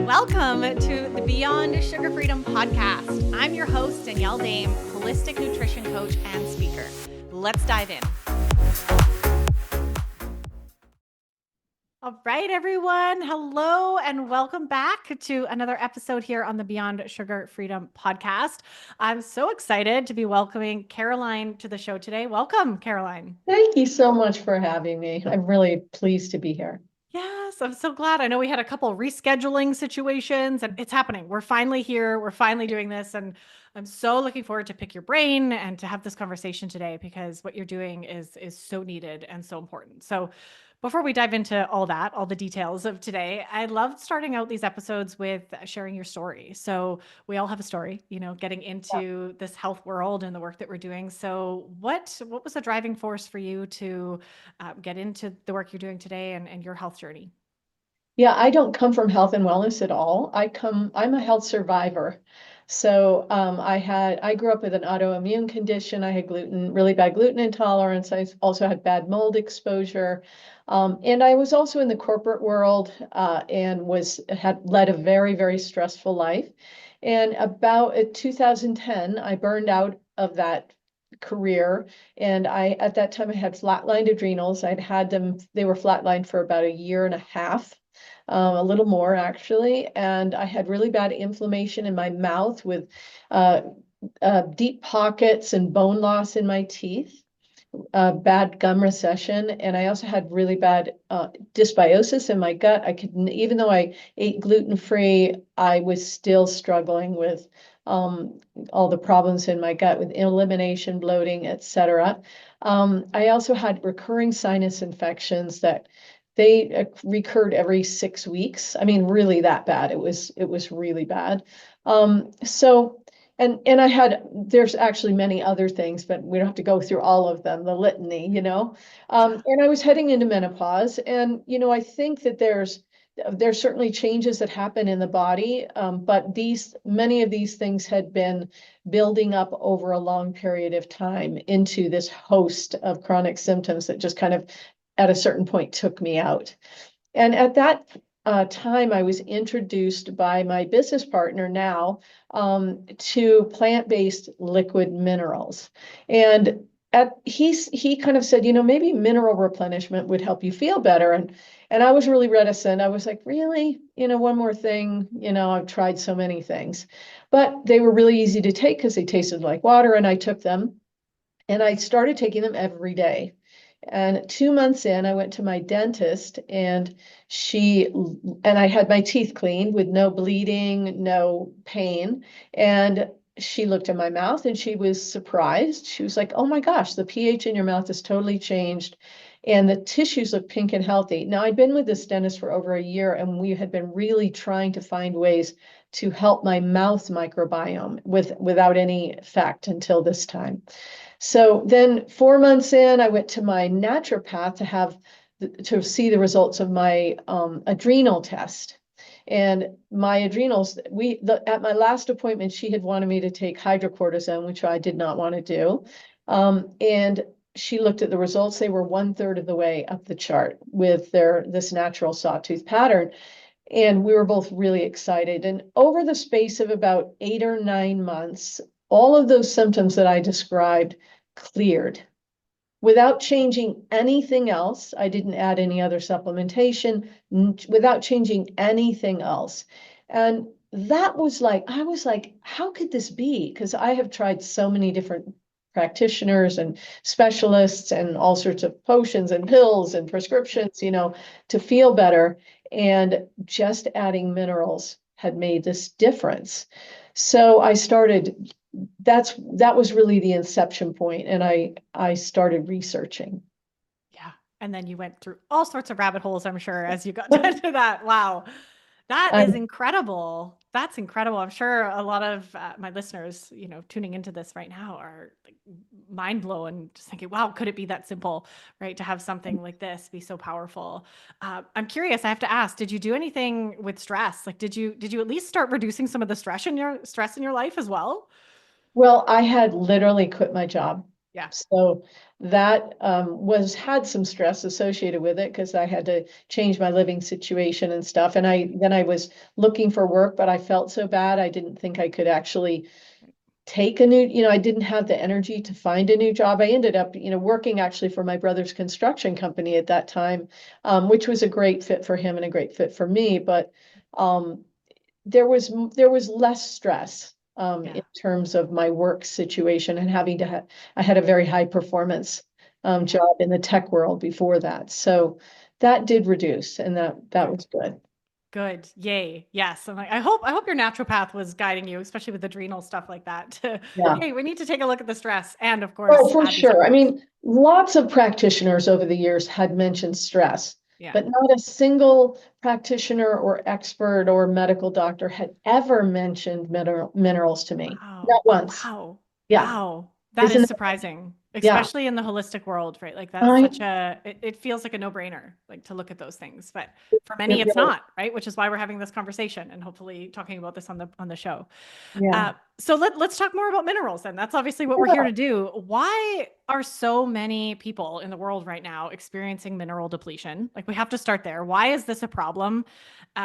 Welcome to the Beyond Sugar Freedom podcast. I'm your host, Danielle Dame, holistic nutrition coach and speaker. Let's dive in. All right, everyone. Hello, and welcome back to another episode here on the Beyond Sugar Freedom podcast. I'm so excited to be welcoming Caroline to the show today. Welcome, Caroline. Thank you so much for having me. I'm really pleased to be here. Yes, I'm so glad. I know we had a couple rescheduling situations and it's happening. We're finally here. We're finally doing this. And I'm so looking forward to pick your brain and to have this conversation today because what you're doing is so needed and so important. So before we dive into all that, all the details of today, I love starting out these episodes with sharing your story. So we all have a story, getting into this health world and the work that we're doing. So what was the driving force for you to get into the work you're doing today and your health journey? Yeah, I don't come from health and wellness at all. I'm a health survivor. So I grew up with an autoimmune condition. I had really bad gluten intolerance. I also had bad mold exposure. And I was also in the corporate world and had led a very, very stressful life. And about 2010, I burned out of that career. And at that time, I had flatlined adrenals. I'd had them, they were flatlined for about a year and a half. A little more actually. And I had really bad inflammation in my mouth with uh, deep pockets and bone loss in my teeth, bad gum recession. And I also had really bad dysbiosis in my gut. Even though I ate gluten-free, I was still struggling with all the problems in my gut with elimination, bloating, etc. I also had recurring sinus infections that they recurred every 6 weeks. I mean, really that bad. It was really bad. So and there's actually many other things, but we don't have to go through all of them, the litany. And I was heading into menopause, and I think that there's certainly changes that happen in the body, but many of these things had been building up over a long period of time into this host of chronic symptoms that just kind of at a certain point took me out. And at that time, I was introduced by my business partner now to plant-based liquid minerals. And he kind of said, maybe mineral replenishment would help you feel better. And I was really reticent. I was like, really? One more thing, I've tried so many things. But they were really easy to take because they tasted like water, and I took them. And I started taking them every day. And 2 months in, I went to my dentist, and I had my teeth cleaned with no bleeding, no pain. And she looked at my mouth and she was surprised. She was like, "Oh my gosh, the pH in your mouth has totally changed. And the tissues look pink and healthy." Now, I'd been with this dentist for over a year, and we had been really trying to find ways to help my mouth microbiome without any effect until this time. So then 4 months in, I went to my naturopath to see the results of my adrenal test. And my adrenals, at my last appointment, she had wanted me to take hydrocortisone, which I did not want to do. And she looked at the results. They were 1/3 of the way up the chart with this natural sawtooth pattern. And we were both really excited. And over the space of about 8 or 9 months, all of those symptoms that I described cleared without changing anything else. I didn't add any other supplementation, without changing anything else. And I was like, how could this be? Because I have tried so many different practitioners and specialists and all sorts of potions and pills and prescriptions, to feel better. And just adding minerals had made this difference. So that was really the inception point, and I started researching. Yeah. And then you went through all sorts of rabbit holes, I'm sure, as you got into that. Wow. That is incredible. That's incredible. I'm sure a lot of my listeners, tuning into this right now are like mind blown, just thinking, wow, could it be that simple, right? To have something like this be so powerful. I'm curious, I have to ask, did you do anything with stress? Like, did you at least start reducing some of the stress in your life as well? Well, I had literally quit my job. Yeah. So that had some stress associated with it because I had to change my living situation and stuff. And I was looking for work, but I felt so bad. I didn't think I could actually take a new, I didn't have the energy to find a new job. I ended up, working actually for my brother's construction company at that time, which was a great fit for him and a great fit for me. But um, there was less stress Yeah. in terms of my work situation and having to have. I had a very high performance Yeah. job in the tech world before that, so that did reduce, and that Good. was good. Good. Yay. Yes. And like, I hope your naturopath was guiding you, especially with adrenal stuff like that. To, Yeah. hey, we need to take a look at the stress and of Oh, course for add these sure. I minerals. mean, lots of practitioners over the years had mentioned stress, Yeah. but not a single practitioner or expert or medical doctor had ever mentioned minerals to me. Wow. Not once. Wow. Yeah. Wow. That is Isn't surprising, Yeah. especially in the holistic world, right? Like that's I such it feels like a no-brainer, like to look at those things. But for it many, it's really, not, right? Which is why we're having this conversation and hopefully talking about this on the show. yeah. So let's talk more about minerals then. That's obviously what we're here to do. Why are so many people in the world right now experiencing mineral depletion? Like we have to start there. Why is this a problem?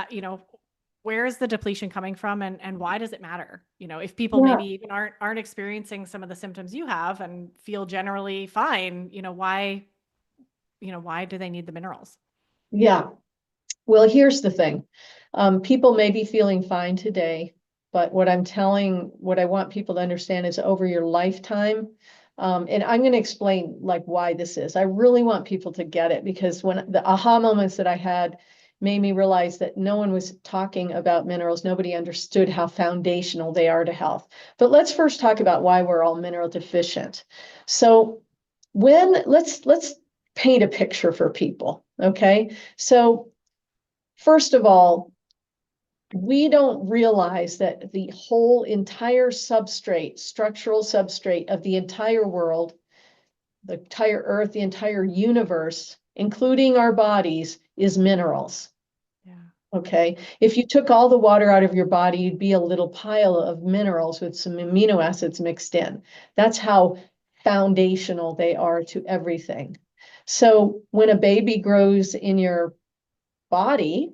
You know, where is the depletion coming from and why does it matter? You know, if people Yeah. maybe even aren't experiencing some of the symptoms you have and feel generally fine, why do they need the minerals? Yeah. Well, here's the thing. People may be feeling fine today, but what I want people to understand is over your lifetime, and I'm going to explain like why this is. I really want people to get it because when the aha moments that I had made me realize that no one was talking about minerals. Nobody understood how foundational they are to health. But let's first talk about why we're all mineral deficient. So let's paint a picture for people, okay? So first of all, we don't realize that the whole entire substrate, structural substrate of the entire world, the entire earth, the entire universe, including our bodies, is minerals. Yeah. Okay. If you took all the water out of your body, you'd be a little pile of minerals with some amino acids mixed in. That's how foundational they are to everything. So when a baby grows in your body,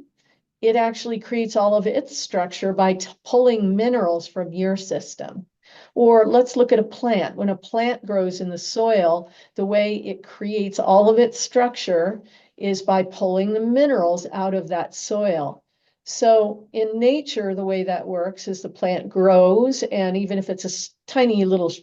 it actually creates all of its structure by pulling minerals from your system. Or let's look at a plant. When a plant grows in the soil, the way it creates all of its structure is by pulling the minerals out of that soil. So in nature, the way that works is the plant grows, and even if it's a tiny little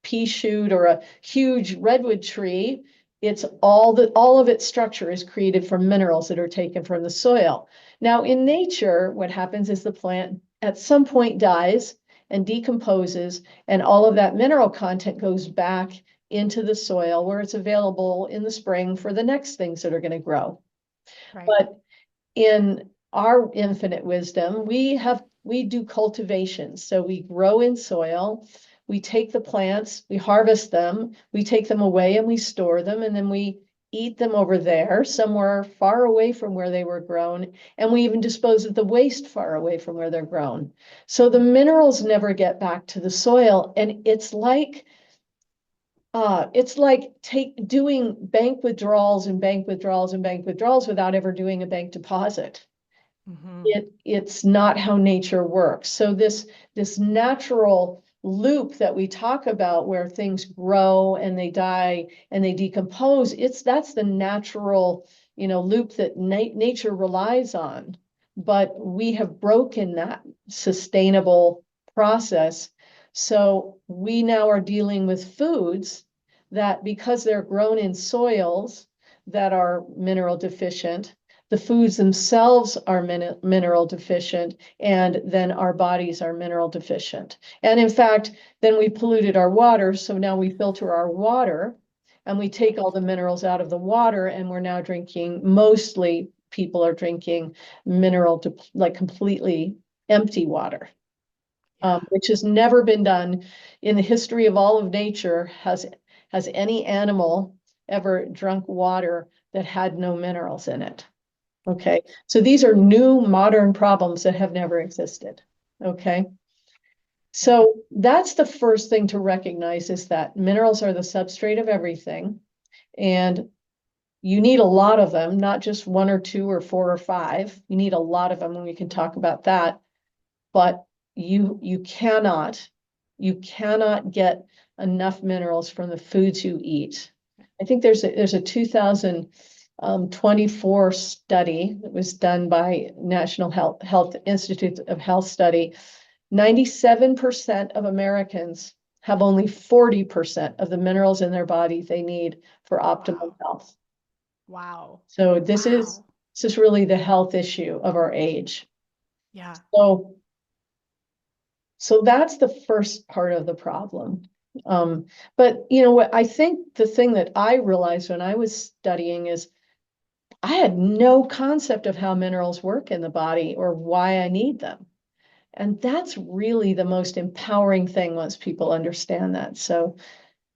pea shoot or a huge redwood tree, it's all of its structure is created from minerals that are taken from the soil. Now, in nature, what happens is the plant at some point dies and decomposes, and all of that mineral content goes back into the soil where it's available in the spring for the next things that are going to grow. Right. But in our infinite wisdom, we do cultivation. So we grow in soil, we take the plants, we harvest them, we take them away and we store them, and then we eat them over there, somewhere far away from where they were grown, and we even dispose of the waste far away from where they're grown. So the minerals never get back to the soil, and it's like doing bank withdrawals and bank withdrawals and bank withdrawals without ever doing a bank deposit. Mm-hmm. It's not how nature works. So this natural loop that we talk about where things grow and they die and they decompose, that's the natural, loop that nature relies on. But we have broken that sustainable process. So we now are dealing with foods that, because they're grown in soils that are mineral deficient, the foods themselves are mineral deficient, and then our bodies are mineral deficient. And in fact, then we polluted our water. So now we filter our water and we take all the minerals out of the water, and we're now drinking, mostly people are drinking like completely empty water, Yeah. which has never been done in the history of all of nature. Has any animal ever drunk water that had no minerals in it? Okay, so these are new modern problems that have never existed. Okay, Yeah. So that's the first thing to recognize is that minerals are the substrate of everything. And you need a lot of them, not just one or two or four or five. You need a lot of them, and we can talk about that. But you cannot get enough minerals from the foods you eat. I think there's a 2024 study that was done by National Health Institute of Health study. 97% of Americans have only 40% of the minerals in their body they need for optimal Wow. health. Wow. So Wow. this is really the health issue of our age. Yeah. So so that's the first part of the problem. But you know what, I think the thing that I realized when I was studying is I had no concept of how minerals work in the body or why I need them. And that's really the most empowering thing once people understand that. So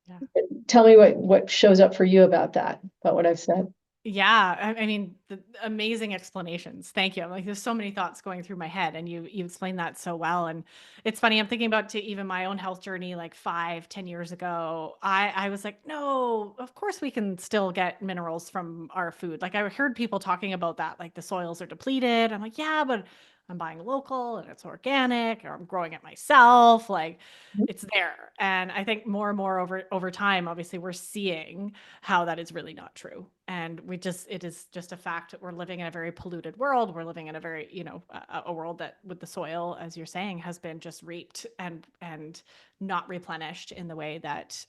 Yeah. tell me what shows up for you about that, about what I've said. Yeah, I mean, amazing explanations. Thank you. I'm like, there's so many thoughts going through my head, and you explained that so well. And it's funny, I'm thinking about to even my own health journey, like 5, 10 years ago. I was like, no, of course we can still get minerals from our food. Like I heard people talking about that, like the soils are depleted. I'm like, yeah, but I'm buying local and it's organic, or I'm growing it myself. Like it's there. And I think more and more over time, obviously, we're seeing how that is really not true. And it is just a fact that we're living in a very polluted world. We're living in a very, a world that with the soil, as you're saying, has been just reaped and not replenished in the way that,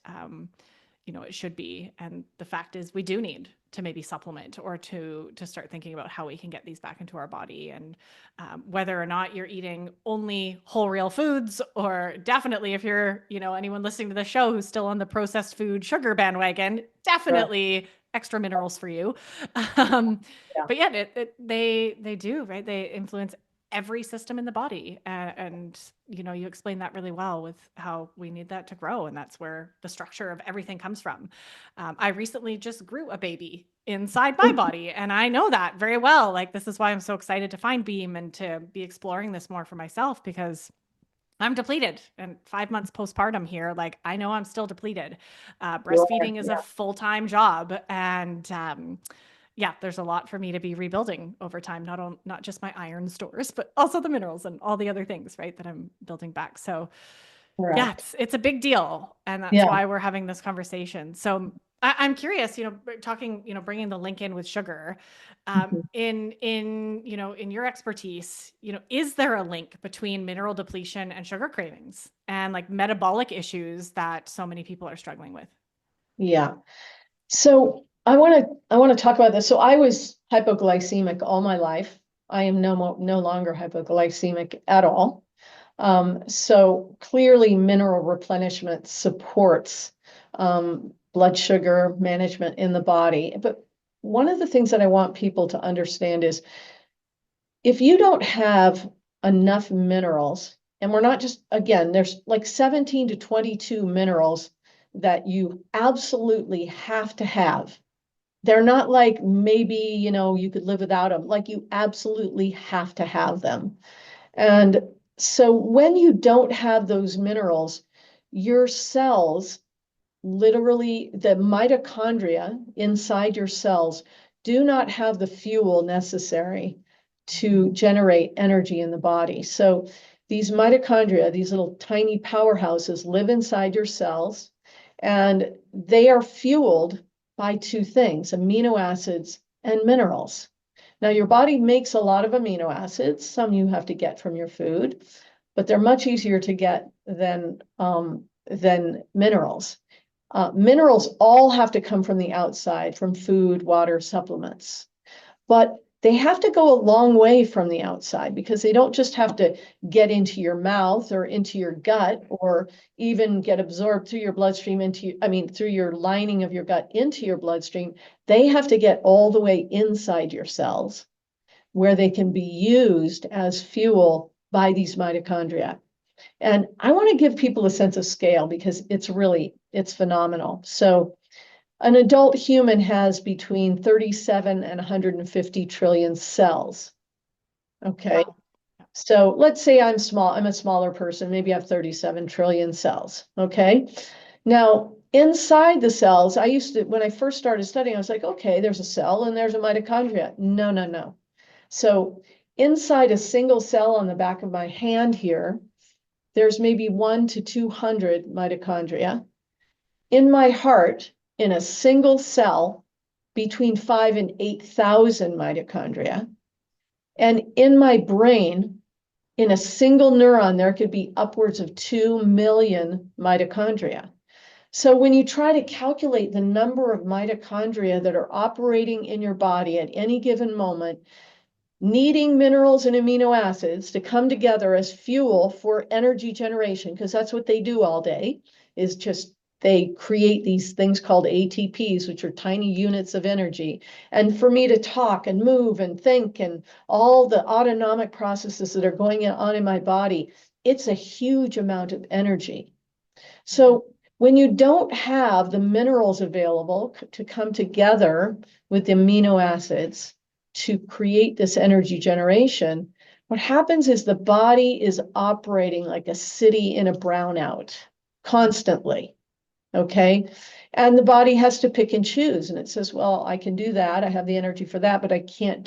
it should be. And the fact is we do need to maybe supplement or to start thinking about how we can get these back into our body. And whether or not you're eating only whole real foods, or definitely if you're, anyone listening to the show who's still on the processed food sugar bandwagon, Sure. definitely extra minerals for you. um, Yeah. but yeah, they do, right? They influence every system in the body. And, you explain that really well with how we need that to grow. And that's where the structure of everything comes from. I recently just grew a baby inside my body, and I know that very well. Like, this is why I'm so excited to find Beam and to be exploring this more for myself, because I'm depleted, and 5 months postpartum here. Like, I know I'm still depleted. You are, Breastfeeding is a yeah. full-time job. And, yeah, there's a lot for me to be rebuilding over time, not just my iron stores, but also the minerals and all the other things, right, that I'm building back. So yeah, Correct. it's a big deal, and that's Yeah. why we're having this conversation. So I'm curious, talking, bringing the link in with sugar, Mhm. in your expertise, is there a link between mineral depletion and sugar cravings and like metabolic issues that so many people are struggling with? Yeah. So I want to talk about this. So I was hypoglycemic all my life. I am no longer hypoglycemic at all. So clearly mineral replenishment supports blood sugar management in the body. But one of the things that I want people to understand is if you don't have enough minerals, and we're not just, again, there's like 17 to 22 minerals that you absolutely have to have. They're not like maybe, you could live without them. Like you absolutely have to have them. And so when you don't have those minerals, your cells, literally the mitochondria inside your cells, do not have the fuel necessary to generate energy in the body. So these mitochondria, these little tiny powerhouses, live inside your cells, and they are fueled by two things: amino acids and minerals. Now, your body makes a lot of amino acids. Some you have to get from your food, but they're much easier to get than minerals. Minerals all have to come from the outside, from food, water, supplements. But they have to go a long way from the outside, because they don't just have to get into your mouth or into your gut, or even get absorbed through your bloodstream through your lining of your gut into your bloodstream. They have to get all the way inside your cells, where they can be used as fuel by these mitochondria. And I want to give people a sense of scale, because it's phenomenal. So an adult human has between 37 and 150 trillion cells. Okay. Wow. So let's say I'm small, I'm a smaller person, maybe I have 37 trillion cells. Okay. Now, inside the cells, I used to, when I first started studying, I was like, okay, there's a cell and there's a mitochondria. No, no, no. So inside a single cell on the back of my hand here, there's maybe 1 to 200 mitochondria. In my heart, in a single cell, between 5 and 8,000 mitochondria. And in my brain, in a single neuron, there could be upwards of 2 million mitochondria. So when you try to calculate the number of mitochondria that are operating in your body at any given moment, needing minerals and amino acids to come together as fuel for energy generation, because that's what they do all day, is just they create these things called ATPs, which are tiny units of energy. And for me to talk and move and think and all the autonomic processes that are going on in my body, it's a huge amount of energy. So when you don't have the minerals available to come together with the amino acids to create this energy generation, what happens is the body is operating like a city in a brownout constantly. Okay. And the body has to pick and choose. And it says, well, I can do that. I have the energy for that, but I can't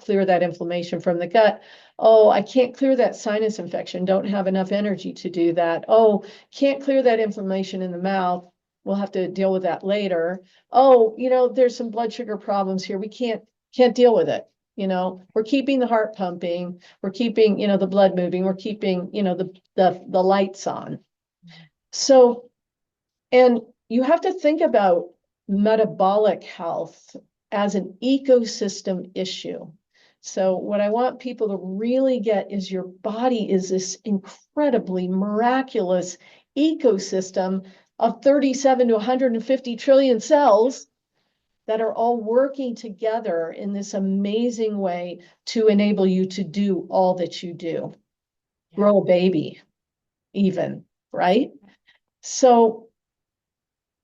clear that inflammation from the gut. Oh, I can't clear that sinus infection. Don't have enough energy to do that. Oh, can't clear that inflammation in the mouth. We'll have to deal with that later. Oh, there's some blood sugar problems here. We can't deal with it. We're keeping the heart pumping. We're keeping, the blood moving. We're keeping, the lights on. So, and you have to think about metabolic health as an ecosystem issue. So what I want people to really get is your body is this incredibly miraculous ecosystem of 37 to 150 trillion cells that are all working together in this amazing way to enable you to do all that you do. Yeah. Grow a baby, even, right? So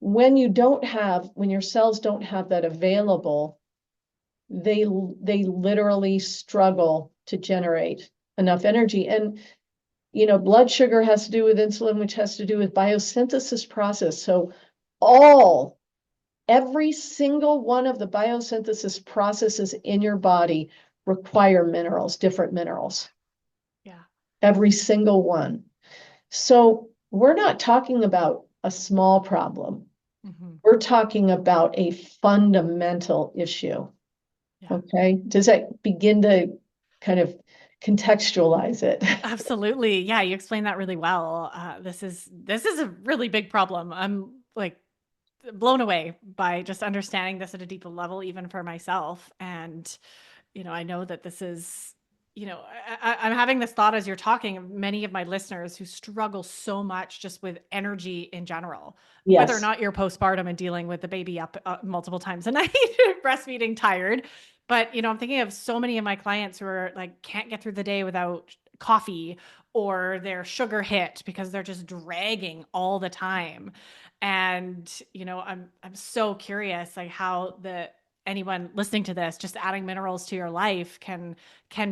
when your cells don't have that available, they literally struggle to generate enough energy. And blood sugar has to do with insulin, which has to do with biosynthesis process. So every single one of the biosynthesis processes in your body require minerals, different minerals. Yeah. Every single one. So we're not talking about a small problem. We're talking about a fundamental issue. Yeah. Okay. Does that begin to kind of contextualize it? Absolutely. Yeah, you explained that really well. This is a really big problem. I'm like blown away by just understanding this at a deeper level, even for myself. And I know that this is, I'm having this thought as you're talking of many of my listeners who struggle so much just with energy in general, whether or Yes. not you're postpartum and dealing with the baby up multiple times a night, breastfeeding, tired. But, I'm thinking of so many of my clients who are like, can't get through the day without coffee or their sugar hit because they're just dragging all the time. And, I'm so curious like how anyone listening to this, just adding minerals to your life can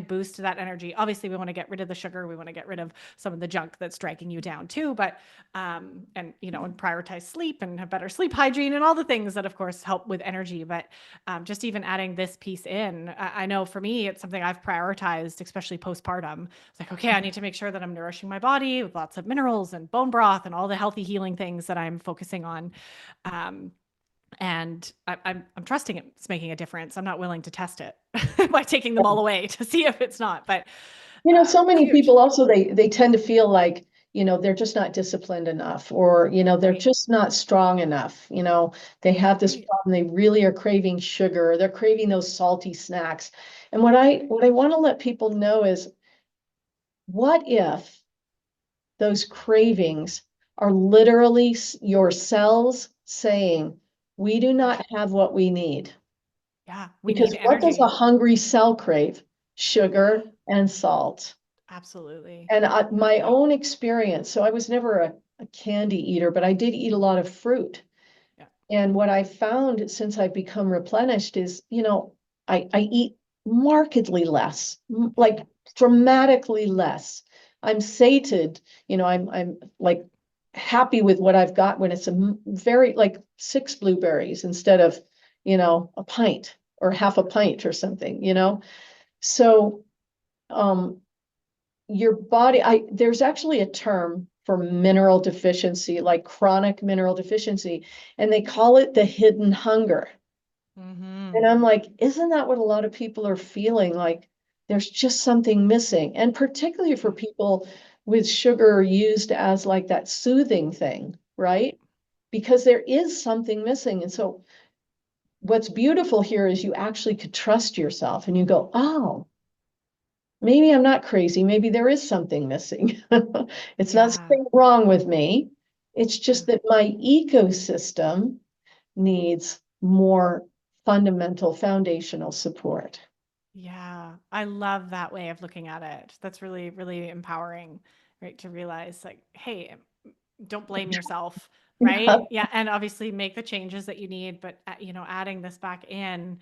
boost that energy. Obviously, we want to get rid of the sugar. We want to get rid of some of the junk that's dragging you down too. But and prioritize sleep and have better sleep hygiene and all the things that, of course, help with energy. But just even adding this piece in, I know for me, it's something I've prioritized, especially postpartum. It's like, okay, I need to make sure that I'm nourishing my body with lots of minerals and bone broth and all the healthy healing things that I'm focusing on. Um, and I'm trusting it's making a difference. I'm not willing to test it by taking them all away to see if it's not. But So many huge, people also they tend to feel like, they're just not disciplined enough, or, they're right? just not strong enough. They have this Right. problem. They really are craving sugar. They're craving those salty snacks. And what I want to let people know is, what if those cravings are literally your cells saying, we do not have what we need? Yeah, we Because need what does a energy. hungry cell crave? Yeah, Sugar and salt. absolutely. And Yeah, my own experience, so I was never a candy eater, but I did eat a lot of fruit. yeah, And what I found since I've become replenished is, I eat markedly less, like dramatically less. I'm sated, I'm like happy with what I've got when it's a very like 6 blueberries instead of, a pint or half a pint or something. So um your body, there's actually a term for mineral deficiency, like chronic mineral deficiency, and they call it the hidden hunger. Mm-hmm. And I'm like, isn't that what a lot of people are feeling? Like there's just something missing. And particularly for Yeah. people with sugar used as like that soothing thing, Yep. right? Because there is something missing. And so what's beautiful here is you actually could trust yourself and you go, oh, maybe I'm not crazy. Maybe there is something missing. It's not Yeah. something wrong with me. It's Yeah. just that my ecosystem needs more fundamental foundational support. Yeah, I love that way of looking at it. That's really, really empowering, right? To realize, like, hey, don't blame yourself, Yeah. right? Yeah, and obviously make the changes that you need, but adding this back in,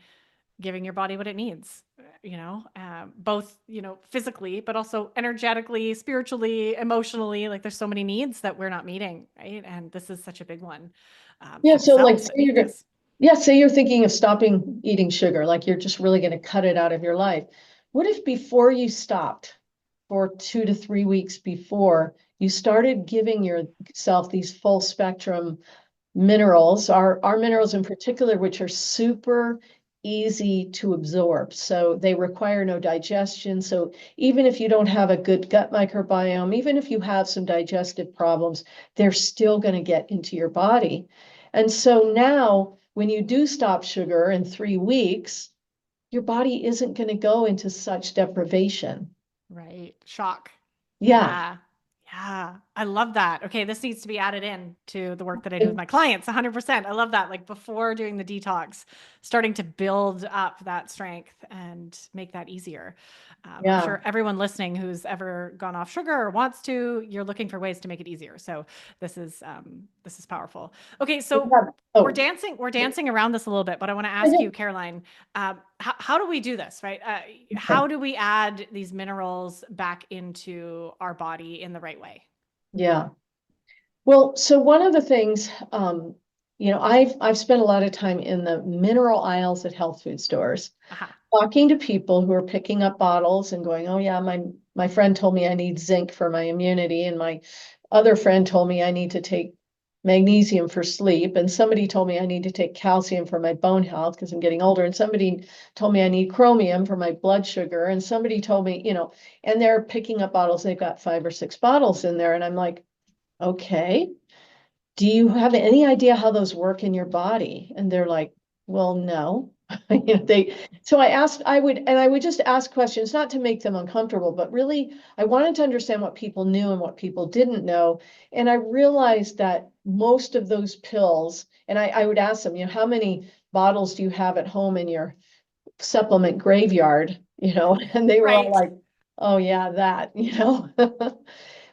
giving your body what it needs, both physically, but also energetically, spiritually, emotionally. Like, there's so many needs that we're not meeting, right? And this is such a big one Yeah. for the So like cells say that need this. say you're thinking of stopping eating sugar, like you're just really going to cut it out of your life. What if before you stopped for 2 to 3 weeks before you started giving yourself these full spectrum minerals, our minerals in particular, which are super easy to absorb. So they require no digestion. So even if you don't have a good gut microbiome, even if you have some digestive problems, they're still going to get into your body. And so now when you do stop sugar in 3 weeks, your body isn't going to go into such deprivation. Right. Shock. Yeah. Yeah. Yeah. I love that. Okay. This needs to be added in to the work that I do with my clients. 100%. I love that. Like, before doing the detox, starting to build up that strength and make that easier. I'm Yeah. sure everyone listening who's ever gone off sugar or wants to, you're looking for ways to make it easier. So this is powerful. Okay. So Yeah. we're Oh, dancing, we're dancing around this a little bit, but I want to ask okay. you, Caroline, how do we do this, right? How do we add these minerals back into our body in the right way? Yeah. Well, so one of the things, I've spent a lot of time in the mineral aisles at health food stores, Aha. talking to people who are picking up bottles and going, "Oh yeah, my friend told me I need zinc for my immunity, and my other friend told me I need to take magnesium for sleep, and somebody told me I need to take calcium for my bone health because I'm getting older, and somebody told me I need chromium for my blood sugar, and somebody told me, and they're picking up bottles. They've got 5 or 6 bottles in there, and I'm like, okay. Do you have any idea how those work in your body? And they're like, well, no. So I would just ask questions, not to make them uncomfortable, but really, I wanted to understand what people knew and what people didn't know. And I realized that most of those pills, and I would ask them, how many bottles do you have at home in your supplement graveyard? And they were all Right. like, oh yeah, that.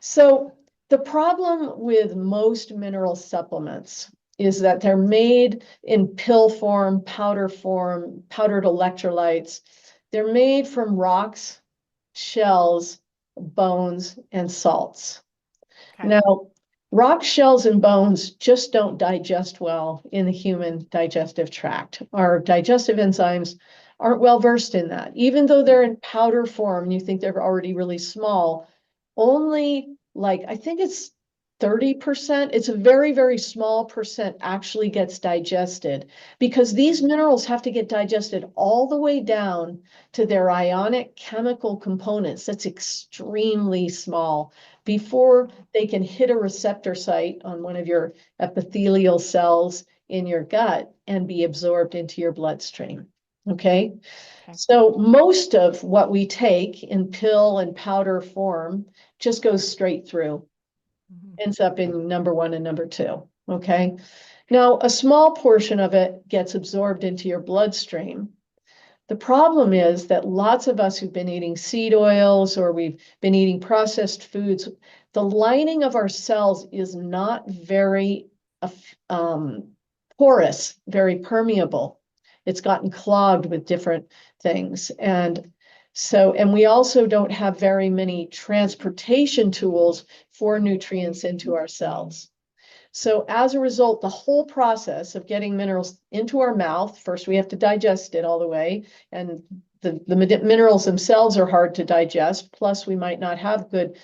So the problem with most mineral supplements is that they're made in pill form, powder form, powdered electrolytes. They're made from rocks, shells, bones, and salts. Okay. Now, rock shells and bones just don't digest well in the human digestive tract. Our digestive enzymes aren't well versed in that. Even though they're in powder form, you think they're already really small, only like, I think it's 30%. It's a very, very small percent actually gets digested because these minerals have to get digested all the way down to their ionic chemical components. That's extremely small before they can hit a receptor site on one of your epithelial cells in your gut and be absorbed into your bloodstream. Okay. Okay. So most of what we take in pill and powder form just goes straight through, Mhm. ends up in number one and number two. Okay. Now, a small portion of it gets absorbed into your bloodstream. The problem is that lots of us who've been eating seed oils or we've been eating processed foods, the lining of our cells is not very um, porous, very permeable. it's gotten clogged with different things. And we also don't have very many transportation tools for nutrients into our cells. So as a result, the whole process of getting minerals into our mouth, first we have to digest it all the way, and the minerals themselves are hard to digest. Plus, we might not have good,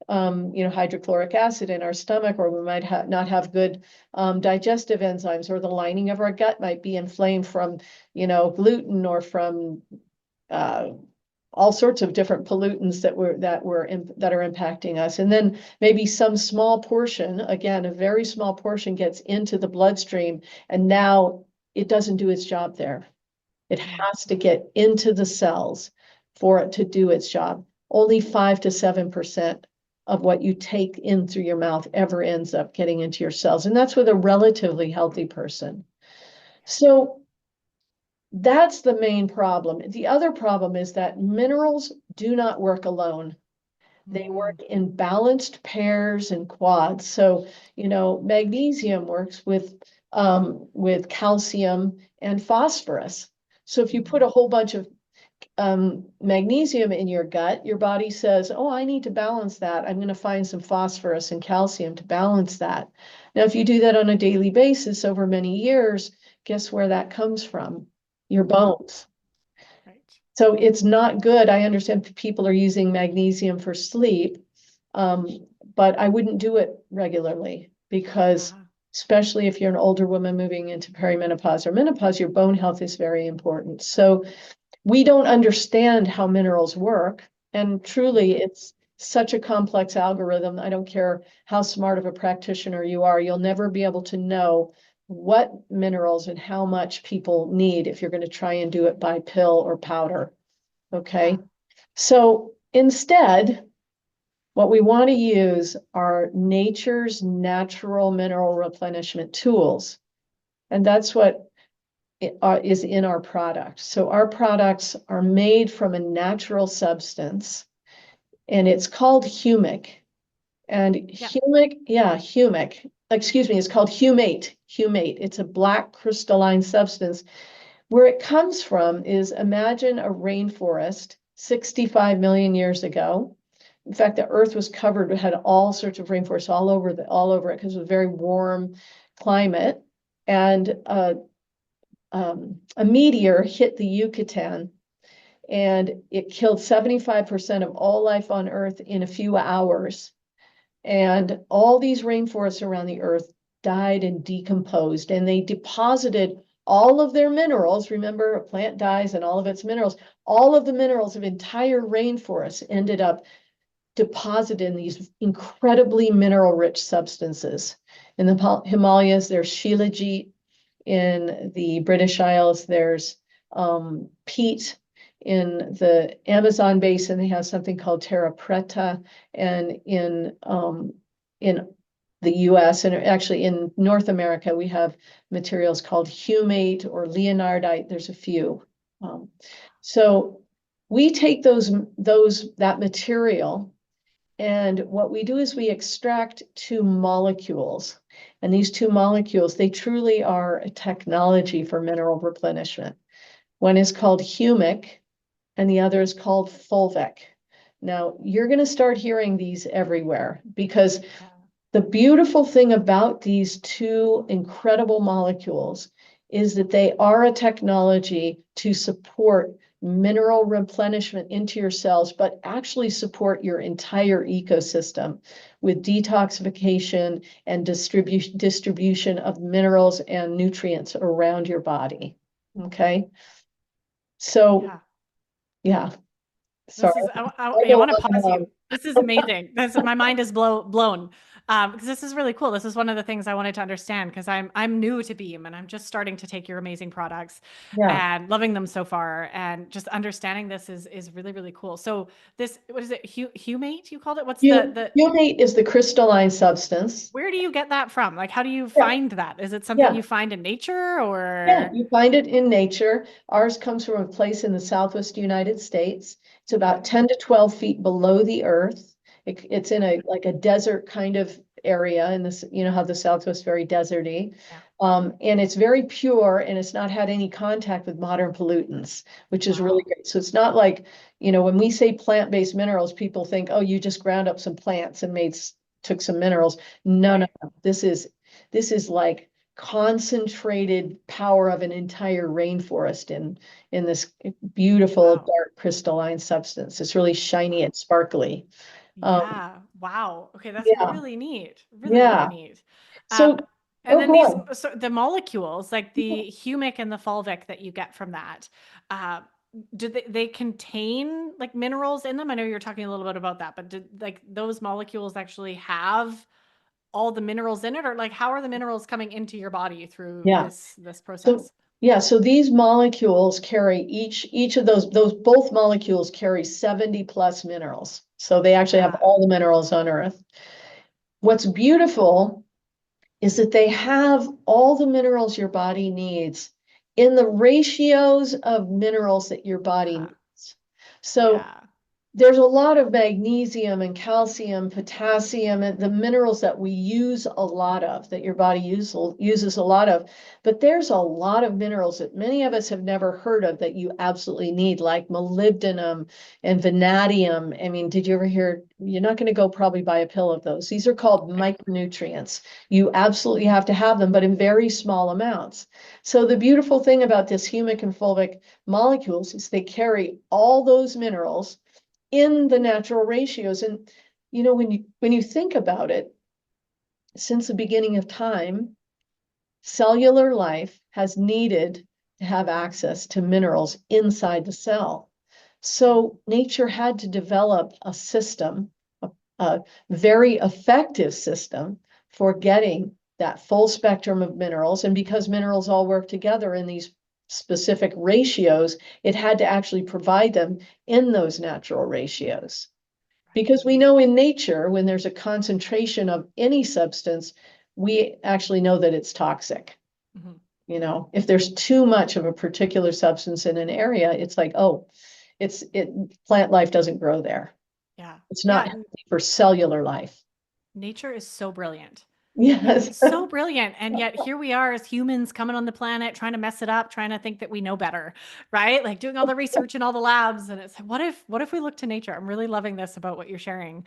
hydrochloric acid in our stomach, or we might not have good digestive enzymes, or the lining of our gut might be inflamed from, gluten or from uh, all sorts of different pollutants that are impacting us. And then maybe some small portion, again, a very small portion gets into the bloodstream, and now it doesn't do its job there. It has to get into the cells for it to do its job. Only 5 to 7% of what you take in through your mouth ever ends up getting into your cells. And that's with a relatively healthy person. So that's the main problem. The other problem is that minerals do not work alone. They work in balanced pairs and quads. So, magnesium works with calcium and phosphorus. So if you put a whole bunch of magnesium in your gut, your body says, oh, I need to balance that. I'm going to find some phosphorus and calcium to balance that. Now, if you do that on a daily basis over many years, guess where that comes from? Your bones. Right. So it's not good. I understand people are using magnesium for sleep, but I wouldn't do it regularly because, especially if you're an older woman moving into perimenopause or menopause, your bone health is very important. So we don't understand how minerals work. And truly, it's such a complex algorithm. I don't care how smart of a practitioner you are, you'll never be able to know what minerals and how much people need if you're going to try and do it by pill or powder. Okay. So instead, what we want to use are nature's natural mineral replenishment tools. And that's what is in our product. So our products are made from a natural substance, and it's called humic. And humic, excuse me, it's called humate. Humate. It's a black crystalline substance. Where it comes from is, imagine a rainforest 65 million years ago. In fact, the earth was covered, had all sorts of rainforests all over it because it was a very warm climate. And a meteor hit the Yucatan, and it killed 75% of all life on Earth in a few hours. And all these rainforests around the Earth died and decomposed, and they deposited all of their minerals. Remember, a plant dies and all of its minerals, all of the minerals of entire rainforests ended up deposited in these incredibly mineral rich substances. In the Himalayas, there's shilajit. In the British Isles, there's peat. In the Amazon basin, they have something called terra preta, and in the US, and actually in North America, we have materials called humate or leonardite. There's a few. So we take that material, and what we do is we extract two molecules. And these two molecules, they truly are a technology for mineral replenishment. One is called humic, and the other is called fulvic. Now, you're going to start hearing these everywhere because the beautiful thing about these two incredible molecules is that they are a technology to support mineral replenishment into your cells, but actually support your entire ecosystem with detoxification and distribution of minerals and nutrients around your body. Okay. So, yeah. Sorry. This is I want to pause you. This is amazing. My mind is blown. Because this is really cool. This is one of the things I wanted to understand because I'm new to Beam and I'm just starting to take your amazing products and loving them so far. And just understanding this is really, really cool. So this, what is it? Humate, you called it? What's the humate is the crystalline substance. Where do you get that from? Like, how do you find that? Is it something you find in nature or? Yeah, you find it in nature. Ours comes from a place in the Southwest United States. It's about 10 to 12 feet below the earth. It's in like a desert kind of area in this, how the Southwest is very deserty. And it's very pure and it's not had any contact with modern pollutants, which is really Wow. great. So it's not like, when we say plant-based minerals, people think, oh, you just ground up some plants and took some minerals. No, no, Right. no. This is like concentrated power of an entire rainforest in this beautiful Wow. dark crystalline substance. It's really shiny Wow. and sparkly. Um, Yeah. Wow. Okay, that's yeah, really neat. Really, really yeah. neat. Um, So, and oh, then go these, on. so the molecules, like the humic and the fulvic that you get from that, uh, do they contain like minerals in them? I know you're talking a little bit about that, but did like those molecules actually have all the minerals in it, or like how are the minerals coming into your body through Yeah. this So process? yeah, so these molecules carry each of those both molecules carry 70 plus minerals. So they actually have Yeah. all the minerals on Earth. What's beautiful is that they have all the minerals your body needs in the ratios of minerals that your body Uh-huh. needs. So Yeah. there's a lot of magnesium and calcium, potassium, and the minerals that we use a lot of, that your body uses a lot of. But there's a lot of minerals that many of us have never heard of that you absolutely need, like molybdenum and vanadium. I mean, did you ever hear? You're not going to go probably buy a pill of those. These are called Right. micronutrients. You absolutely have to have them, but in very small amounts. So the beautiful thing about this humic and fulvic molecules is they carry all those minerals in the natural ratios. And when you think about it, since the beginning of time, cellular life has needed to have access to minerals inside the cell. So nature had to develop a system, a very effective system for getting that full spectrum of minerals. And because minerals all work together in these specific ratios, it had to actually provide them in those natural ratios. Because we Right. know in nature, when there's a concentration of any substance, we actually know that it's toxic. Mhm. If there's too much of a particular substance in an area, it's like, oh, it plant life doesn't grow there. Yeah. It's not Yeah. healthy for cellular life. Nature is so brilliant. Yes. So brilliant. And yet here we are as humans coming on the planet trying to mess it up, trying to think that we know better, right? Like doing all the research in all the labs. And it's like, what if we look to nature? I'm really loving this about what you're sharing.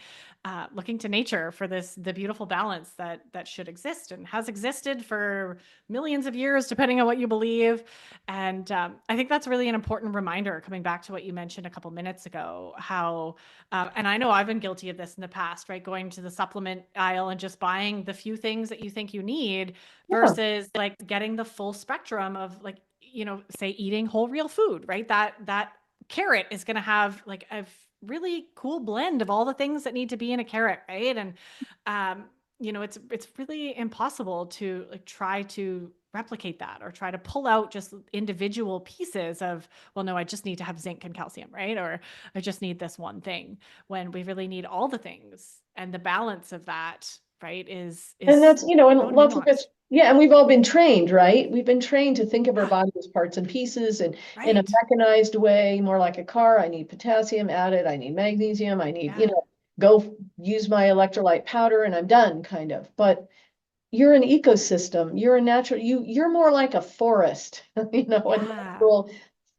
Looking to nature for the beautiful balance that should exist and has existed for millions of years, depending on what you believe. And I think that's really an important reminder, coming back to what you mentioned a couple minutes ago, how and I know I've been guilty of this in the past, right? Going to the supplement aisle and just buying the few things that you think you need Yeah. versus like getting the full spectrum of like, say eating whole real food, right? That carrot is going to have like a really cool blend of all the things that need to be in a carrot, right? And um, it's really impossible to like try to replicate that or try to pull out just individual pieces of, well, no, I just need to have zinc and calcium, right? Or I just need this one thing, when we really need all the things, and the balance of that, right, And is that's, and so lots of nuanced. it's, yeah, and we've all been trained, right? We've been trained to think of our Yeah, body as parts and pieces and in a right. mechanized way, more like a car. I need potassium added, I need magnesium, I need, Yeah, go use my electrolyte powder and I'm done, kind of. But you're an ecosystem, you're a natural, you're more like a forest, a yeah, natural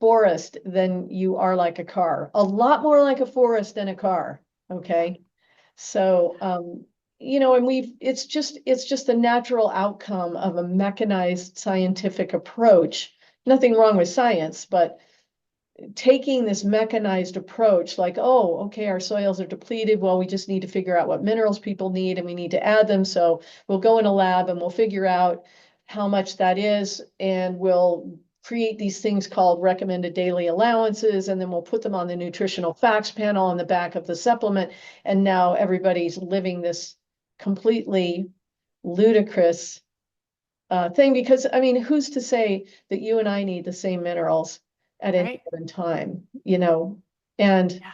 forest than you are like a car. A lot more like a forest than a car. yeah, Okay. So, and it's just the natural outcome of a mechanized scientific approach. Nothing wrong with science, but taking this mechanized approach, like, oh, okay, our soils are depleted. Well, we just need to figure out what minerals people need and we need to add them. So we'll go in a lab and we'll figure out how much that is, and we'll create these things called recommended daily allowances, and then we'll put them on the nutritional facts panel on the back of the supplement. And now everybody's living this completely ludicrous thing, because I mean, who's to say that you and I need the same minerals at any right. given time, and Yeah,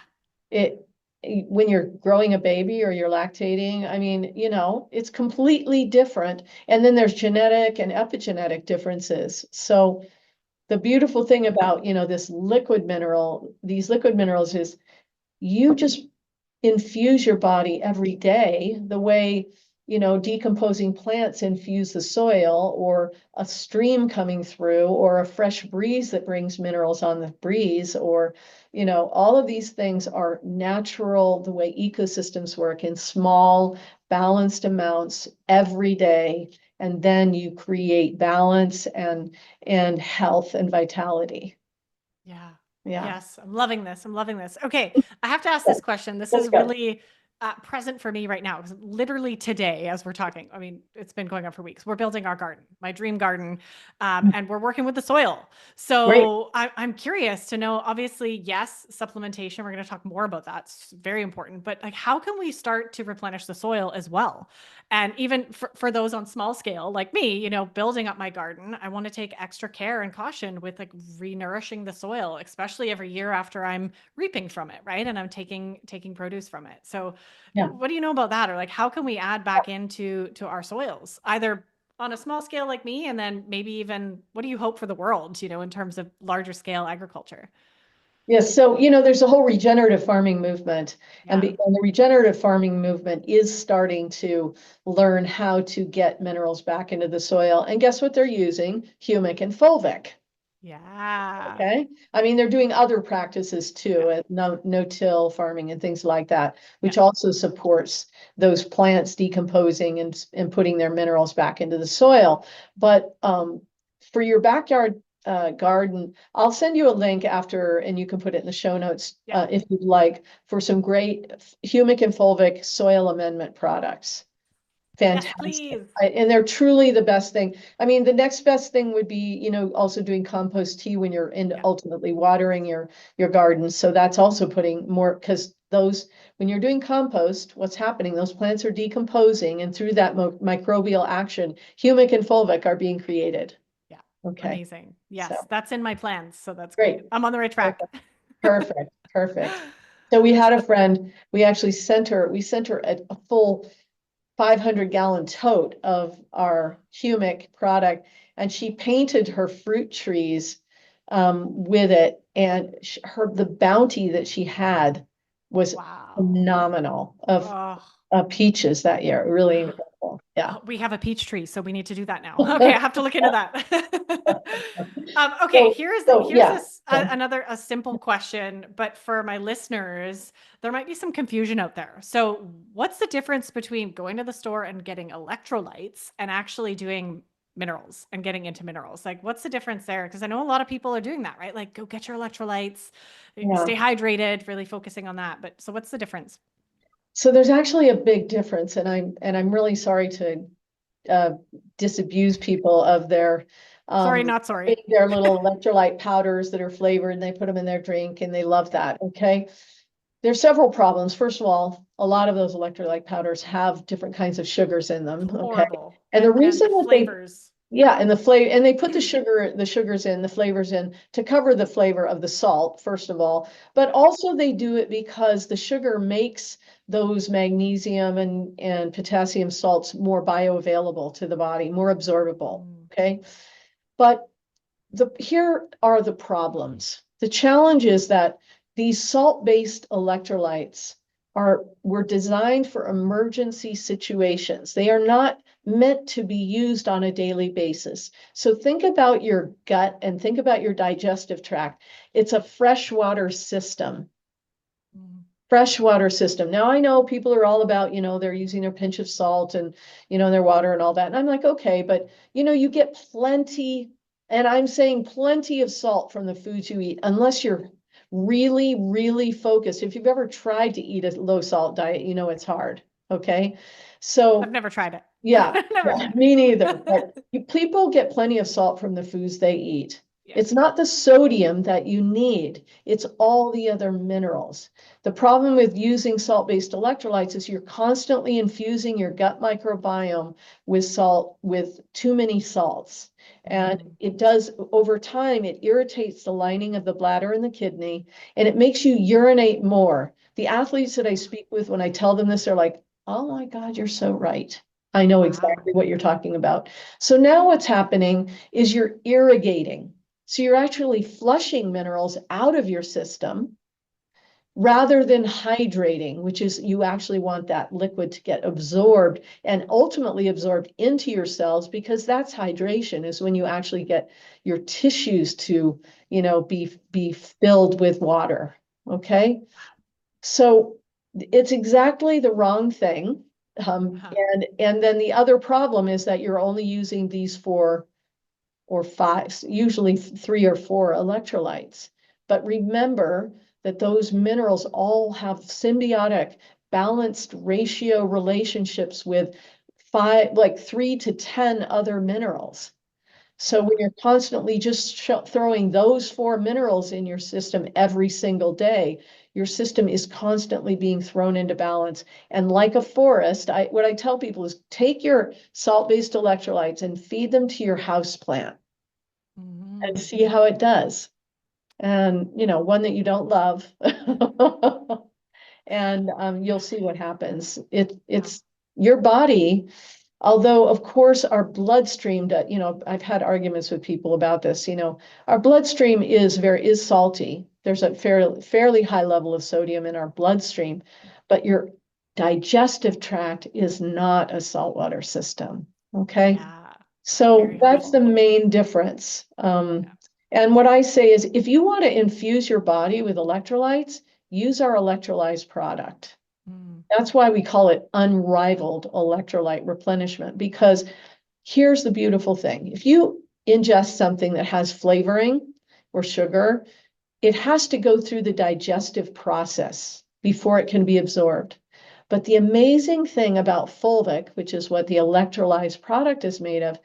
it when you're growing a baby or you're lactating, I mean, it's completely different. And then there's genetic and epigenetic differences. So the beautiful thing about, these liquid minerals is you just infuse your body every day the way decomposing plants infuse the soil, or a stream coming through, or a fresh breeze that brings minerals on the breeze, or, all of these things are natural, the way ecosystems work in small, balanced amounts every day. And then you create balance and health and vitality. Yeah. Yeah. Yes. I'm loving this. I'm loving this. Okay. I have to ask Good. this question. This Let's is go. really present for me right now because literally today, as we're talking, I mean, it's been going on for weeks. We're building our garden, my dream garden, and we're working with the soil. Great. So I'm curious to know, obviously, yes, supplementation. We're going to talk more about that. It's very important. But like, how can we start to replenish the soil as well? And even for those on small scale, like me, building up my garden, I want to take extra care and caution with like re-nourishing the soil, especially every year after I'm reaping from it, right? And I'm taking produce from it. So Yeah. what do you know about that? Or like how can we add back to our soils, either on a small scale like me, and then maybe even what do you hope for the world, in terms of larger scale agriculture? Yes, so there's a whole regenerative farming movement, and, Yeah. and the regenerative farming movement is starting to learn how to get minerals back into the soil. And guess what they're using? Humic and fulvic. Yeah. Okay. I mean, they're doing other practices Yeah. too, no-till farming and things like that, Yeah. which also supports those plants decomposing and putting their minerals back into the soil. But for your backyard garden, I'll send you a link after, and you can put it in the show notes Yeah. if you'd like, for some great humic and fulvic soil amendment products. Yes, Fantastic. please. And they're truly the best thing. I mean, the next best thing would be, also doing compost tea when you're Yeah. ultimately watering your garden. So that's also putting more, because when you're doing compost, what's happening? Those plants are decomposing, and through that microbial action, humic and fulvic are being created. Yeah. Okay. Amazing. So Yes, that's in my plans. So that's great. great. I'm on the right track. Perfect. Perfect. Perfect. So we had a friend, we sent her a full 500-gallon tote of our humic product, and she painted her fruit trees with it. And the bounty that she had was Wow. phenomenal of Oh. peaches that year. Really incredible. Yeah. Oh, we have a peach tree, so we need to do that now. Okay, I have to look into that. Okay, So, so here's yeah. another a simple question, but for my listeners, there might be some confusion out there. So, what's the difference between going to the store and getting electrolytes and actually doing minerals and getting into minerals? Like, what's the difference there? Because I know a lot of people are doing that, right? Like, go get your electrolytes, Yeah. stay hydrated, really focusing on that. But so, what's the difference? So there's actually a big difference, and I'm really sorry to uh, disabuse people of Sorry, um, not sorry. their little electrolyte powders that are flavored, and they put them in their drink and they love that. Okay. There's several problems. First of all, a lot of those electrolyte powders have different kinds of sugars in them. Okay. Horrible. And the And reason the that they flavors. yeah, and the flavor, and they put the sugars in, the flavors in to cover the flavor of the salt, first of all. But Yeah. also they do it because the sugar makes those magnesium and potassium salts more bioavailable to the body, more absorbable. Mm. Okay. But here are the problems. The challenge is that these salt-based electrolytes were designed for emergency situations. They are not meant to be used on a daily basis. So think about your gut and think about your digestive tract. It's a freshwater system. Mm. Freshwater system. Now I know people are all about, they're using their pinch of salt and, their water and all that. And I'm like, okay, but you get plenty, and I'm saying plenty of salt from the foods you eat, unless you're really, really focused. If you've ever tried to eat a low salt diet, it's hard. Okay. I've So never tried it. yeah, Never yeah, tried me neither. it. But people get plenty of salt from the foods they eat. Yeah. It's not the sodium that you need, it's Yeah. all the other minerals. The problem with using salt-based electrolytes is you're constantly infusing your gut microbiome with salt, with too many salts. And Mm. it does, over time, it irritates the lining of the bladder and the kidney, and it makes you urinate more. The athletes that I speak with, when I tell them this, they're like, oh my God, you're so right. I know Wow. exactly what you're talking about. So now what's happening is you're irrigating. So you're actually flushing minerals out of your system, rather than hydrating, which is you actually want that liquid to get absorbed and ultimately absorbed into your cells, because that's hydration, is when you actually get your tissues to, be filled with water. Okay. So it's exactly the wrong thing. Uh-huh. And then the other problem is that you're only using these four or five, usually three or four electrolytes. But remember that those minerals all have symbiotic, balanced ratio relationships with five, like 3 to 10 other minerals. So when Yeah. you're constantly just throwing those four minerals in your system every single day, your system is constantly being thrown into balance. And like a forest, what I tell people is take your salt-based electrolytes and feed them to your house plant and Mhm. see how it does. And, one that you don't love. And you'll see what happens. Wow. It's your body. Although, of course, our bloodstream, I've had arguments with people about this, our bloodstream is salty. There's a fairly high level of sodium in our bloodstream, but your digestive tract is not a saltwater system. Okay. Yeah. So Very that's the helpful. main difference. Yeah. And what I say is if you want to infuse your body with electrolytes, use our electrolyzed product. Mm. That's why we call it unrivaled electrolyte replenishment, because here's the beautiful thing. If you ingest something that has flavoring or sugar, it has to go through the digestive process before it can be absorbed. But the amazing thing about fulvic, which is what the electrolyzed product is made of,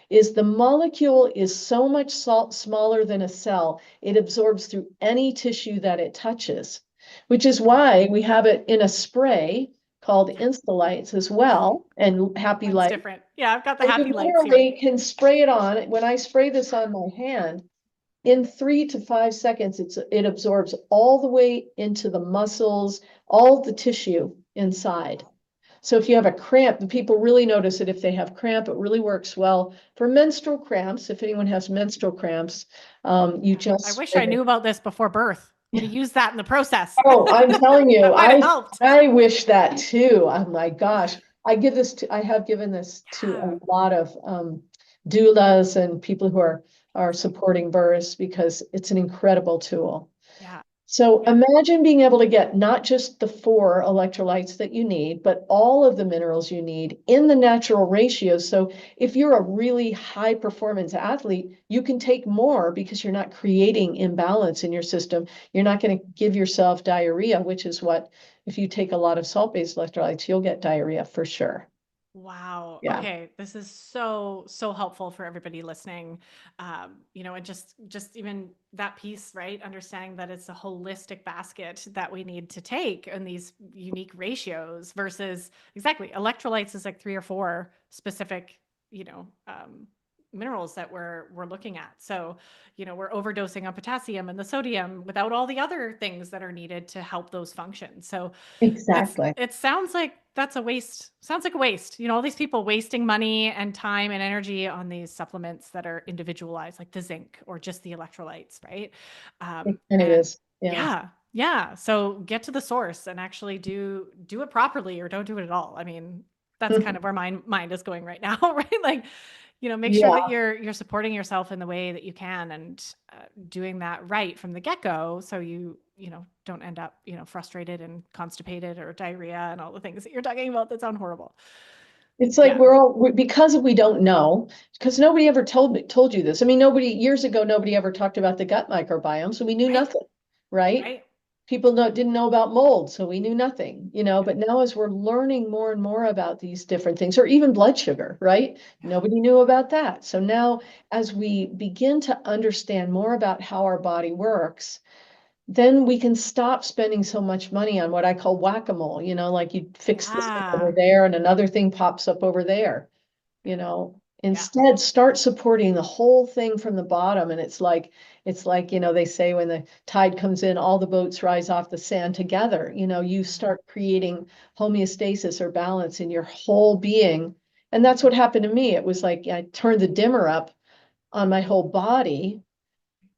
is the molecule is so much smaller than a cell, it absorbs through any tissue that it touches, which is why we have it in a spray called Instalites as well, and Happy Mine's Light. different. Yeah, I've got the And you happy lights here. literally can spray it on. When I spray this on my hand, in 3 to 5 seconds, it absorbs all the way into the muscles, all the tissue inside. So if you have a cramp, the people really notice it if they have cramp. It really works well for menstrual cramps. If anyone has menstrual cramps, you Yeah. I just wish I knew about this before birth. Would have used that in the process. Oh, I'm telling you, That might have helped. I wish that too. Oh my gosh. I have given this to Yeah. a lot of doulas and people who are supporting births because it's an incredible tool. Yeah. So Yeah. imagine being able to get not just the four electrolytes that you need, but all of the minerals you need in the natural ratios. So if you're a really high performance athlete, you can take more because you're not creating imbalance in your system. You're not going to give yourself diarrhea, which is what, if you take a lot of salt-based electrolytes, you'll get diarrhea for sure. Wow. Yeah, Okay. This is so, so helpful for everybody listening. And just even that piece, right? Understanding that it's a holistic basket that we need to take in these unique ratios versus exactly electrolytes is like three or four specific, you know, um, minerals that we're looking at. So, we're overdosing on potassium and the sodium without all the other things that are needed to help those function. So exactly. it sounds like that's a waste. Sounds like a waste. All these people wasting money and time and energy on these supplements that are individualized, like the zinc or just the electrolytes, right? And it And is. Yeah. yeah, yeah. So get to the source and actually do it properly or don't do it at all. I mean, that's kind of where my mind is going right now, right? Like, make sure that Yeah. you're supporting yourself in the way that you can and doing that right from the get-go so you don't end up frustrated and constipated or diarrhea and all the things that you're talking about that sound horrible. It's like Yeah. because we don't know, because nobody ever told you this. I mean, years ago, nobody ever talked about the gut microbiome, so we knew Right. nothing, right? Right. People didn't know about mold, so we knew nothing, Yeah. but now as we're learning more and more about these different things, or even blood sugar, right? Yeah. Nobody knew about that. So now as we begin to understand more about how our body works, then we can stop spending so much money on what I call whack-a-mole, like you fix this thing over Yeah. there and another thing pops up over there, Yeah. instead start supporting the whole thing from the bottom. And it's like, they say when the tide comes in, all the boats rise off the sand together. You Mhm. start creating homeostasis or balance in your whole being. And that's what happened to me. It was like I turned the dimmer up on my whole body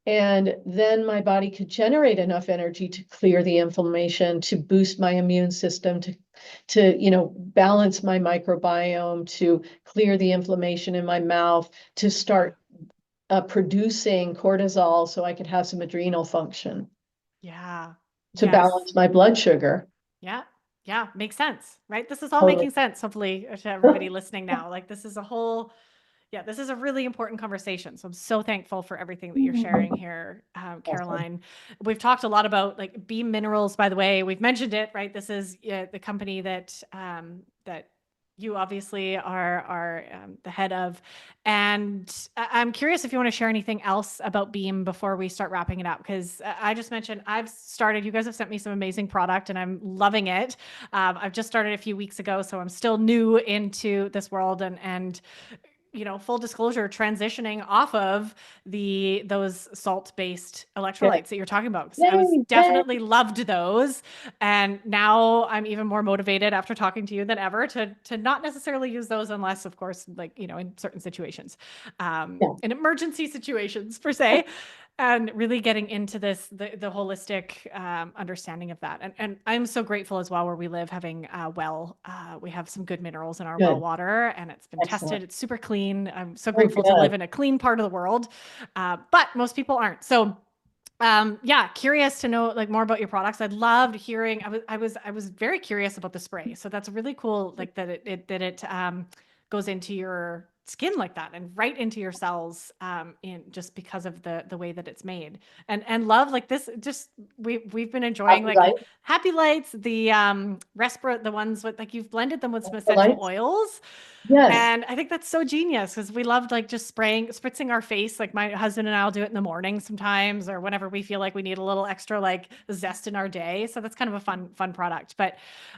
And then my body could generate enough energy to clear the inflammation, to boost my immune system, to balance my microbiome, to clear the inflammation in my mouth, to Yeah. start producing cortisol so I could have some adrenal function, Yeah. to Yes. balance my blood sugar. Yeah. Yeah. Makes sense, right? This is all Totally. making sense, hopefully, to everybody listening now. Like, this is a whole, yeah, this is a really important conversation. So I'm so thankful for everything that you're sharing here, Awesome. Caroline. We've talked a lot about like Beam Minerals, by the way. We've mentioned it, right? This is the company that you obviously are the head of. And I'm curious if you want to share anything else about Beam before we start wrapping it up. Because I just mentioned I've started, you guys have sent me some amazing product and I'm loving it. I've just started a few weeks ago, so I'm still new into this world and full disclosure, transitioning off of those salt-based Good. electrolytes that you're talking about. 'Cause I was Yay, yay. definitely loved those. And now I'm even more motivated after talking to you than ever to not necessarily use those unless, of course, like, in certain situations, Yeah. in emergency situations per se. And really getting into the holistic understanding of that. And I'm so grateful as well where we live, having we have some good minerals in our well Good. water, and it's been Excellent. tested. It's super clean. I'm so Oh, grateful to good. live in a clean part of the world, but most people aren't. So yeah, curious to know like more about your products. I'd loved hearing. I was very curious about the spray. So that's really cool, like that it goes into your skin like that and right into your cells, in just because of the way that it's made. And love like this. Just we've been enjoying like Right. Happy Lights, the the ones with like you've blended them with some The essential lights. oils, Yes. and I think that's so genius because we loved like just spritzing our face. Like my husband and I'll do it in the morning sometimes, or whenever we feel like we need a little extra like zest in our day. So that's kind of a fun product. But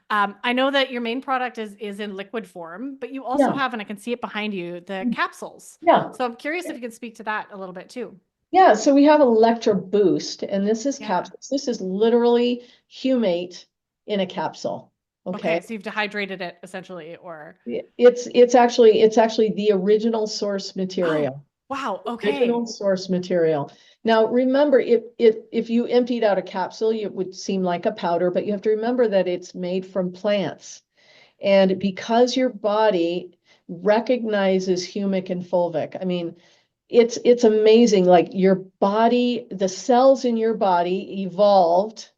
I know that your main product is in liquid form, but you also Yeah. have, and I can see it behind you, the capsules. Yeah. So I'm curious if you can speak to that a little bit too. Yeah. So we have Electro Boost, and this is Yeah. capsules. This is literally humate in a capsule. Okay. Okay. So you've dehydrated it essentially, or It's actually the original source oh material. wow. Original Okay. source material. Now, remember, if you emptied out a capsule, it would seem like a powder, but you have to remember that it's made from plants. And because your body recognizes humic and fulvic, I mean, it's amazing. Like your body, the cells in your body evolved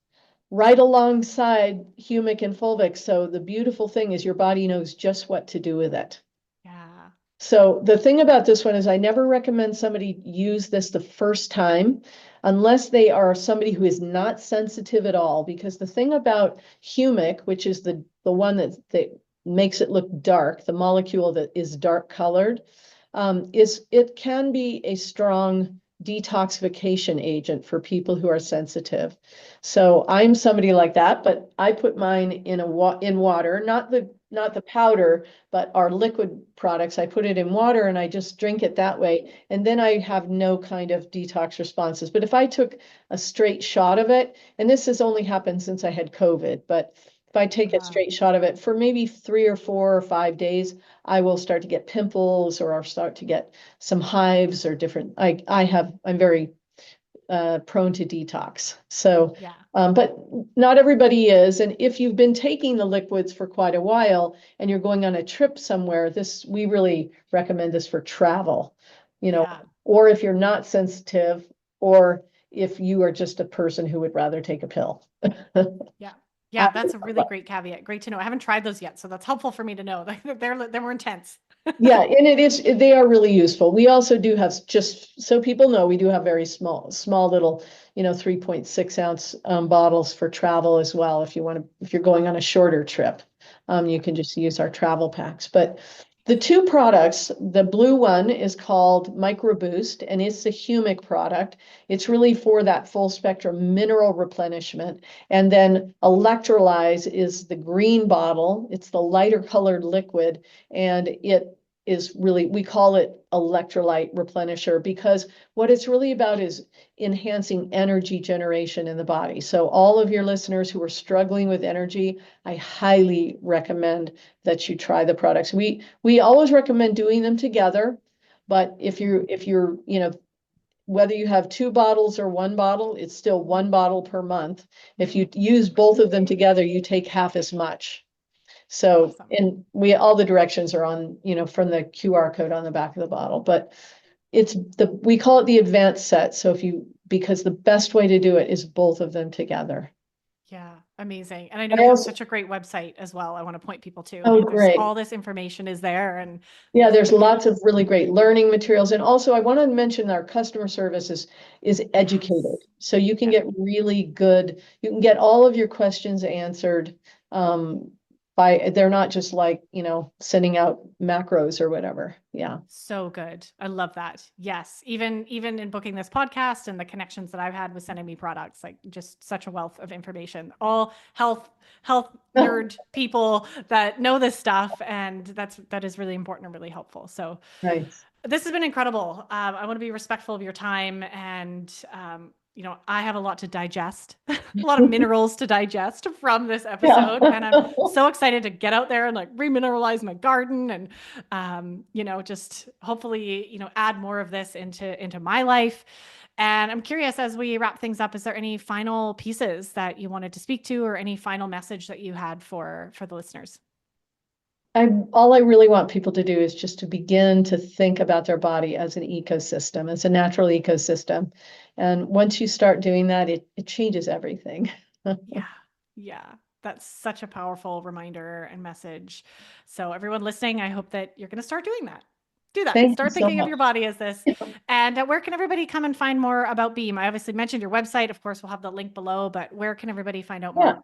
right alongside humic and fulvic. So the beautiful thing is your body knows just what to do with it. Yeah. So the thing about this one is I never recommend somebody use this the first time unless they are somebody who is not sensitive at all, because the thing about humic, which is the one that makes it look dark, the molecule that is dark colored, is it can be a strong detoxification agent for people who are sensitive. So I'm somebody like that, but I put mine in water, not the powder, but our liquid products. I put it in water and I just drink it that way. And then I have no kind of detox responses. But if I took a straight shot of it, and this has only happened since I had COVID, but if I take a Wow. straight shot of it for maybe 3 or 4 or 5 days, I will start to get pimples or I'll start to get some hives or different. I'm very prone to detox. So, Yeah. but not everybody is. And if you've been taking the liquids for quite a while and you're going on a trip somewhere, we really recommend this for travel, you know, Yeah. or if you're not sensitive, or if you are just a person who would rather take a pill. Yeah. I Yeah, that's a really great caveat. Great to know. I haven't tried those yet, so that's helpful for me to know. They're more intense. Yeah, and they are really useful. We also do have, just so people know, we do have very small little, 3.6 ounce bottles for travel as well. If you're going on a shorter trip, you can just use our travel packs. But the two products, the blue one is called Micro Boost, and it's a humic product. It's really for that full spectrum mineral replenishment. And then Electrolyze is the green bottle. It's the lighter colored liquid, and it is really, we call it electrolyte replenisher, because what it's really about is enhancing energy generation in the body. So all of your listeners who are struggling with energy, I highly recommend that you try the products. We always recommend doing them together, but if you're whether you have 2 bottles or 1 bottle, it's still 1 bottle per month. If you use both of them together, you take half as much. So, Awesome. and all the directions are on, from the QR code on the back of the bottle, but we call it the advanced set. So because the best way to do it is both of them together. Yeah, amazing. And I know I you have also, such a great website as well. I want to point people to. oh, There's great. all this information is there, and Yeah, there's again, lots of really great learning materials. And also I want to mention our customer service is educated. yes, So you can yeah. get really good, you can get all of your questions answered they're not just like, sending out macros or whatever. Yeah. So good. I love that. Yes. Even in booking this podcast and the connections that I've had with sending me products, like just such a wealth of information. All health nerd people that know this stuff, and that is really important and really helpful. So Nice. this has been incredible. I want to be respectful of your time, and I have a lot to digest, a lot of minerals to digest from this Yeah. episode, and I'm so excited to get out there and like remineralize my garden, and just hopefully add more of this into my life. And I'm curious, as we wrap things up, is there any final pieces that you wanted to speak to, or any final message that you had for the listeners? All I really want people to do is just to begin to think about their body as an ecosystem, as a natural ecosystem. And once you start doing that, it changes everything. Yeah. Yeah. That's such a powerful reminder and message. So, everyone listening, I hope that you're going to start doing that. Do that. Thank you Start so thinking of much. your body as this. And where can everybody come and find more about Beam? I obviously mentioned your website. Of course, we'll have the link below, but where can everybody find out Yeah. more?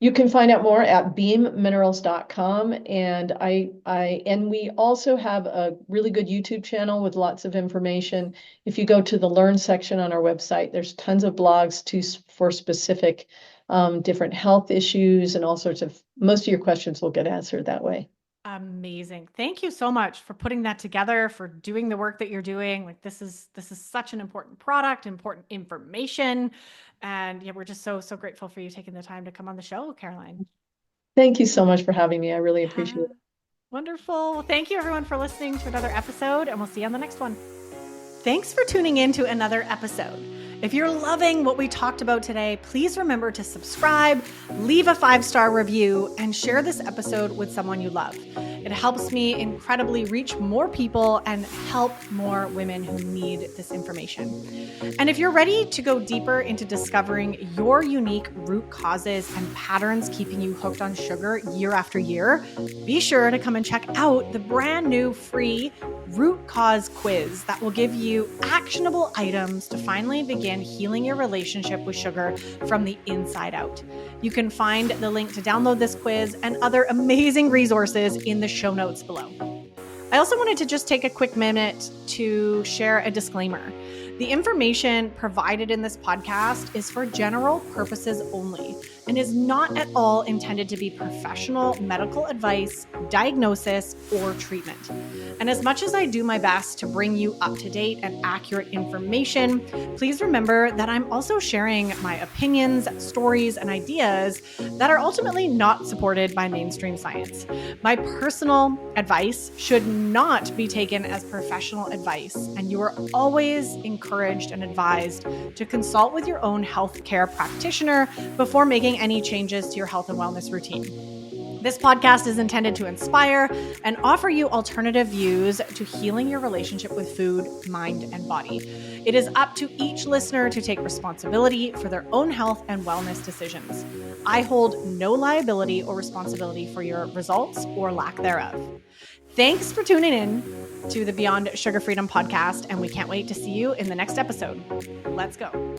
You can find out more at beamminerals.com. And we also have a really good YouTube channel with lots of information. If you go to the Learn section on our website, there's tons of blogs for specific different health issues and all sorts of, most of your questions will get answered that way. Amazing. Thank you so much for putting that together, for doing the work that you're doing. Like this is such an important product, important information. And yeah, we're just so grateful for you taking the time to come on the show, Caroline. Thank you so much for having me. I really appreciate Yeah. it. Wonderful. Well, thank you everyone for listening to another episode, and we'll see you on the next one. Thanks for tuning in to another episode. If you're loving what we talked about today, please remember to subscribe, leave a 5-star review, and share this episode with someone you love. It helps me incredibly reach more people and help more women who need this information. And if you're ready to go deeper into discovering your unique root causes and patterns keeping you hooked on sugar year after year, be sure to come and check out the brand new free root cause quiz that will give you actionable items to finally begin healing your relationship with sugar from the inside out. You can find the link to download this quiz and other amazing resources in the show notes below. I also wanted to just take a quick minute to share a disclaimer. The information provided in this podcast is for general purposes only and is not at all intended to be professional medical advice, diagnosis, or treatment. And as much as I do my best to bring you up to date and accurate information, please remember that I'm also sharing my opinions, stories, and ideas that are ultimately not supported by mainstream science. My personal advice should not be taken as professional advice, and you are always encouraged and advised to consult with your own healthcare practitioner before making any changes to your health and wellness routine. This podcast is intended to inspire and offer you alternative views to healing your relationship with food, mind, and body. It is up to each listener to take responsibility for their own health and wellness decisions. I hold no liability or responsibility for your results or lack thereof. Thanks for tuning in to the Beyond Sugar Freedom podcast, and we can't wait to see you in the next episode. Let's go.